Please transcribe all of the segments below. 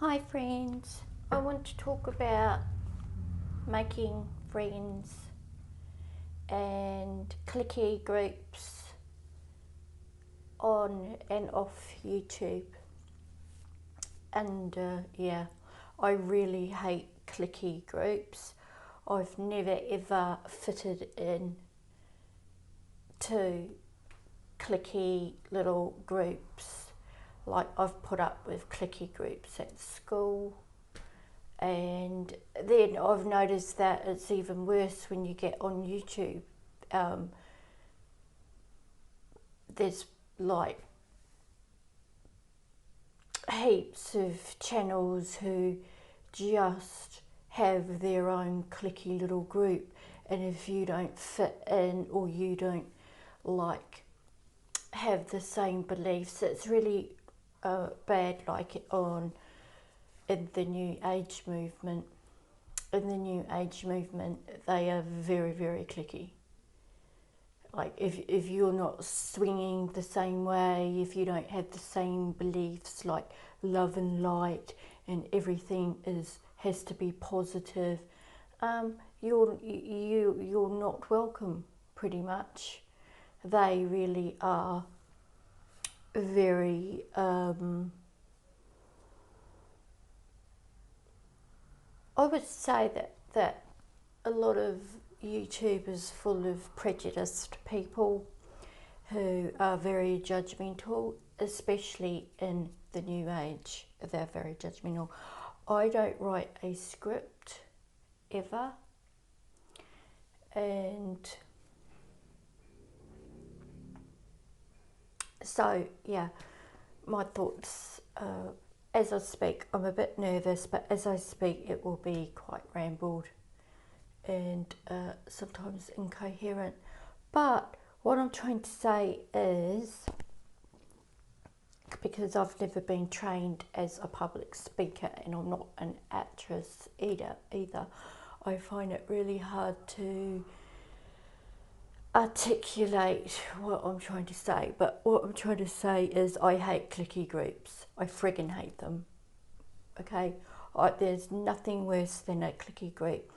Hi friends, I want to talk about making friends and clicky groups on and off YouTube. And yeah, I really hate clicky groups. I've never ever fitted in to clicky little groups. Like I've put up with clicky groups at school, and then I've noticed that it's even worse when you get on YouTube. There's like heaps of channels who just have their own clicky little group, and if you don't fit in or you don't like have the same beliefs, it's really bad. Like in the New Age movement. In the New Age movement, they are very, very clicky. Like if you're not swinging the same way, if you don't have the same beliefs like love and light and everything has to be positive, you're not welcome. Pretty much, they really are very. I would say that a lot of YouTube is full of prejudiced people who are very judgmental, especially in the New Age. They're very judgmental. I don't write a script ever, and so yeah, my thoughts. As I speak, I'm a bit nervous, but as I speak, it will be quite rambled and sometimes incoherent. But what I'm trying to say is, because I've never been trained as a public speaker and I'm not an actress either, I find it really hard to articulate what I'm trying to say. But what I'm trying to say is I hate clicky groups. I friggin' hate them. Okay? There's nothing worse than a clicky group.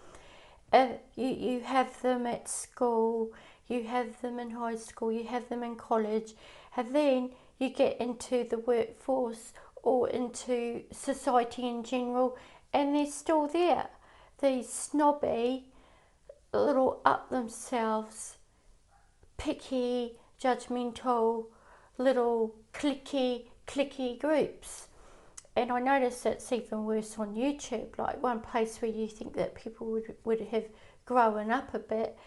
You have them at school, you have them in high school, you have them in college, and then you get into the workforce or into society in general, and they're still there. These snobby, little up themselves, picky, judgmental, little clicky groups. And I notice it's even worse on YouTube. Like one place where you think that people would have grown up a bit,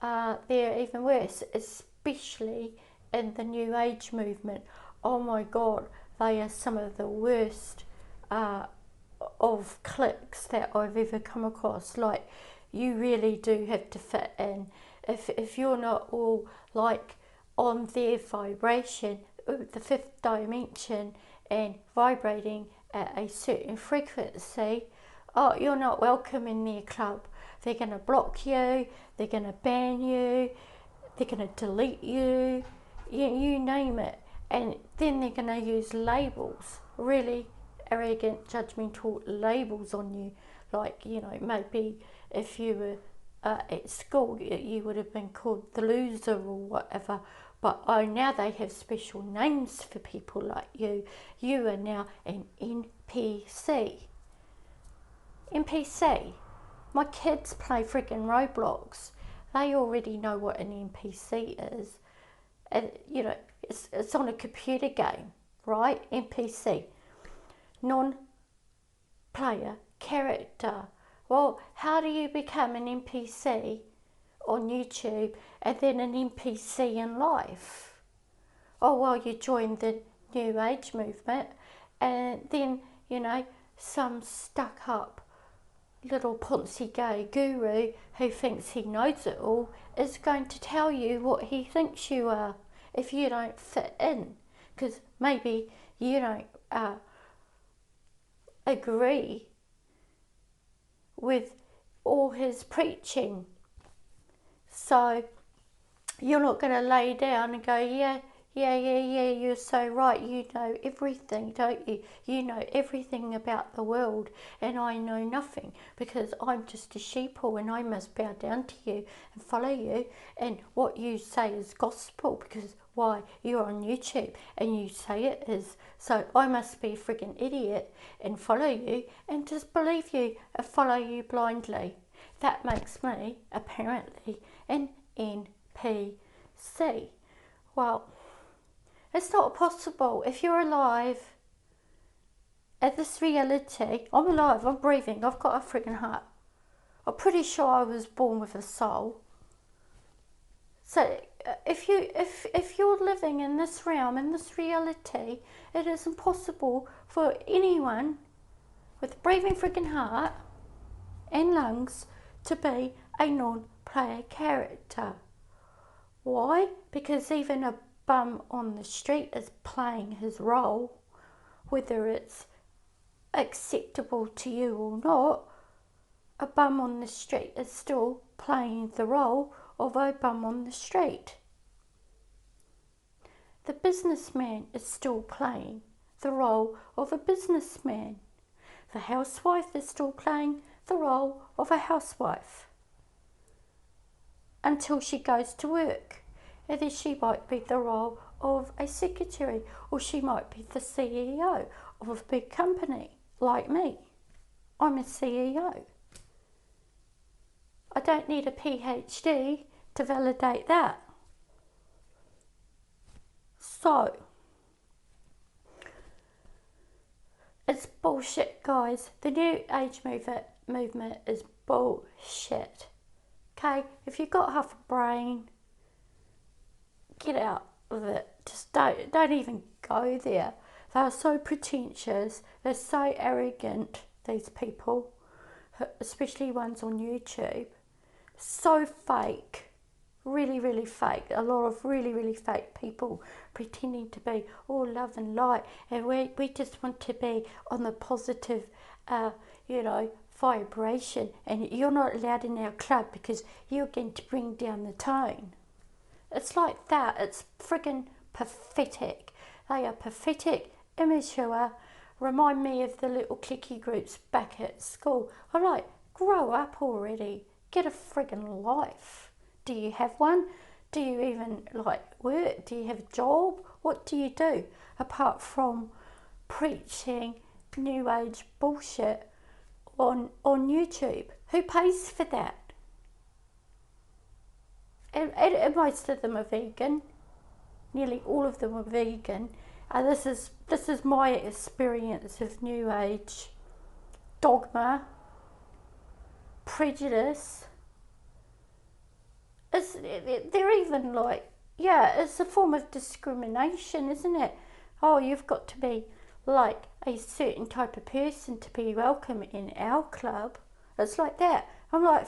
they're even worse, especially in the New Age movement. Oh my God, they are some of the worst of cliques that I've ever come across. Like, you really do have to fit in. If you're not all like on their vibration, the fifth dimension, and vibrating at a certain frequency, oh, you're not welcome in their club. They're going to block you, they're going to ban you, they're going to delete you, you name it. And then they're going to use labels, really arrogant, judgmental labels on you. Like, maybe if you were at school, you would have been called the loser or whatever. But now they have special names for people like you. You are now an NPC. NPC. My kids play freaking Roblox. They already know what an NPC is. And, it's on a computer game, right? NPC. Non-player character. Well, how do you become an NPC on YouTube and then an NPC in life? Oh, well, you join the New Age movement, and then, some stuck up little poncy gay guru who thinks he knows it all is going to tell you what he thinks you are if you don't fit in, because maybe you don't agree with all his preaching. So you're not going to lay down and go, yeah, yeah, you're so right. You know everything, don't you? You know everything about the world, and I know nothing because I'm just a sheeple and I must bow down to you and follow you. And what you say is gospel because why? You're on YouTube and you say it is. So I must be a friggin' idiot and follow you and just believe you and follow you blindly. That makes me, apparently, an NPC. Well, it's not possible. If you're alive at this reality, I'm alive, I'm breathing, I've got a friggin' heart. I'm pretty sure I was born with a soul. So if you're living in this realm, in this reality, it is impossible for anyone with a breathing friggin' heart and lungs to be a non-player character. Why? Because even a bum on the street is playing his role, whether it's acceptable to you or not. A bum on the street is still playing the role of a bum on the street. The businessman is still playing the role of a businessman. The housewife is still playing the role of a housewife until she goes to work. And then she might be the role of a secretary, or she might be the CEO of a big company like me. I'm a CEO. I don't need a PhD to validate that. So, it's bullshit, guys. The New Age movement is bullshit. Okay? If you've got half a brain, get out of it. Just don't even go there. They are so pretentious. They're so arrogant, these people, especially ones on YouTube. So fake. Really, really fake. A lot of really, really fake people pretending to be all love and light. And we just want to be on the positive, vibration. And you're not allowed in our club because you're going to bring down the tone. It's like that. It's friggin' pathetic. They are pathetic, immature. Remind me of the little clicky groups back at school. I'm like, grow up already. Get a friggin' life. Do you have one? Do you even work? Do you have a job? What do you do apart from preaching new age bullshit on YouTube? Who pays for that? And most of them are vegan. Nearly all of them are vegan. This is my experience of new age dogma, prejudice. They're even it's a form of discrimination, isn't it? Oh, you've got to be like a certain type of person to be welcome in our club. It's like that. I'm like,